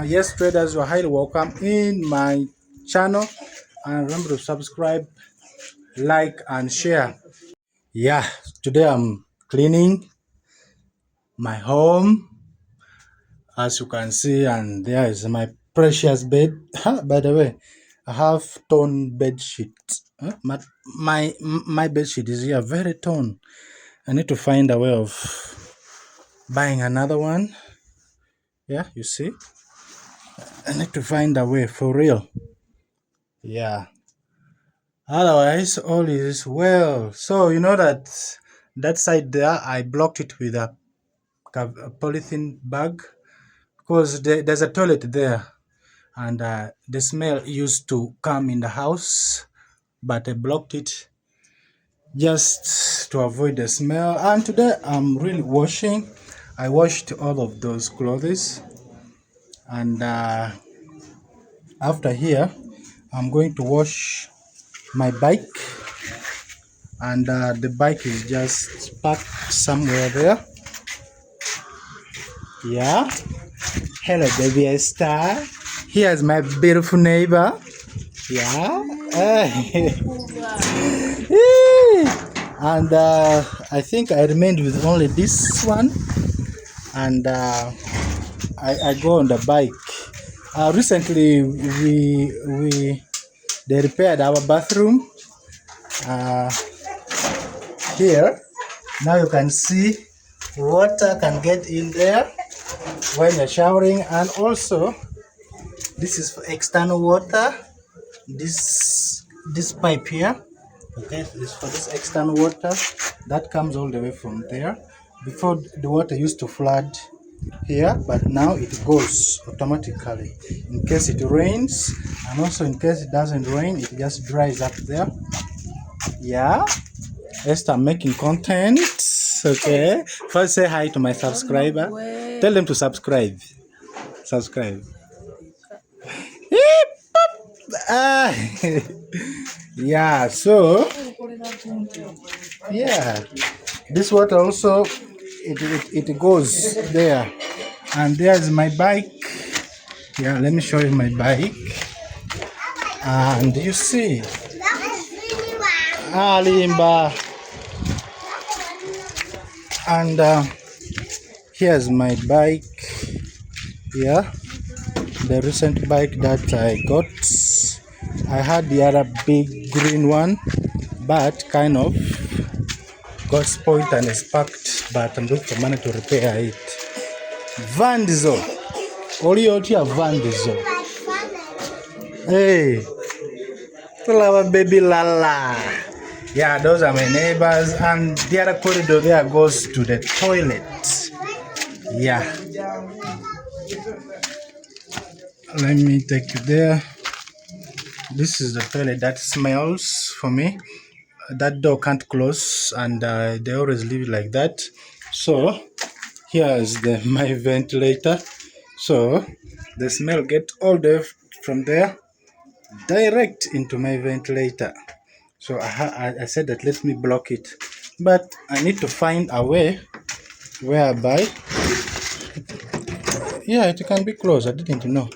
Yes, traders, you are highly welcome in my channel, and remember to subscribe, like, and share. Yeah, today I'm cleaning my home, as you can see, and there is my precious bed. By the way, I have torn bed sheet. My bed sheet is here, very torn. I need to find a way of buying another one. Yeah, you see, I need to find a way for real. Yeah. Otherwise, all is well. So you know that side there, I blocked it with a polythene bag because there's a toilet there, and the smell used to come in the house, but I blocked it just to avoid the smell. And today I'm really washing. I washed all of those clothes, and after here, I'm going to wash my bike, and the bike is just parked somewhere there. Yeah. Hello, baby Esther. Here's my beautiful neighbor. Yeah. And I think I remained with only this one, and I go on the bike. Recently, they repaired our bathroom uh, here. Now you can see water can get in there when you're showering, and also this is for external water. This pipe here, okay, is for this external water that comes all the way from there. Before, the water used to flood here, but now it goes automatically in case it rains, and also in case it doesn't rain, it just dries up there. Yeah. Esther, I'm making content. Okay. First, say hi to my subscriber. Tell them to subscribe. Subscribe. Ah. Yeah. So yeah, this water also it goes there, and there's my bike. Yeah, let me show you my bike, and you see, Limba, and here's my bike. Yeah, the recent bike that I got. I had the other big green one, but kind of got spoiled and is packed, but I'm looking for money to repair it. Vandizo. Oliotia Vandizo. Hey. Lava baby Lala. Yeah, those are my neighbors, and the other corridor there goes to the toilet. Yeah. Let me take you there. This is the toilet that smells for me. That door can't close, and they always leave it like that. So here is my ventilator. So the smell gets all the from there direct into my ventilator. So I said that let me block it, but I need to find a way whereby, yeah, it can be closed. I didn't know,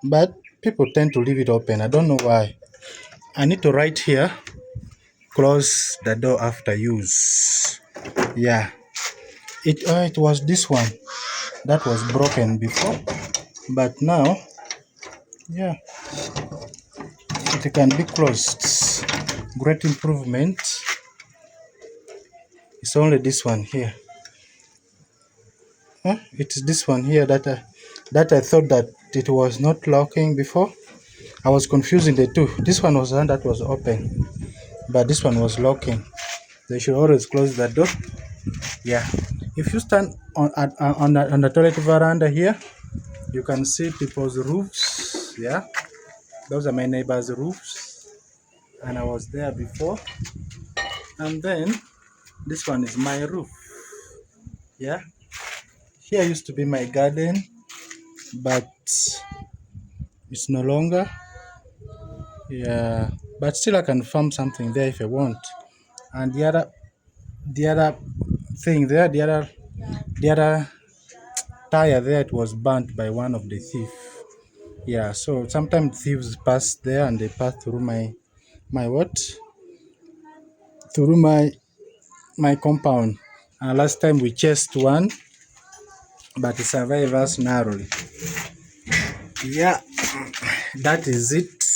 but people tend to leave it open. I don't know why. I need to write here, close the door after use. Yeah, it was this one that was broken before, but now, yeah, it can be closed. Great improvement. It's only this one here. It's this one here that I thought that it was not locking before. I was confusing the two. This one was the one that was open, but this one was locking. They should always close the door. Yeah. If you stand on the toilet veranda here, you can see people's roofs. Yeah. Those are my neighbors' roofs, and I was there before. And then this one is my roof. Yeah. Here used to be my garden, but it's no longer. Yeah, but still I can farm something there if I want. And the other thing there, the other tire there, it was burnt by one of the thief. Yeah, so sometimes thieves pass there and they pass through my what? Through my compound. And last time we chased one, but he survived us narrowly. Yeah, that is it.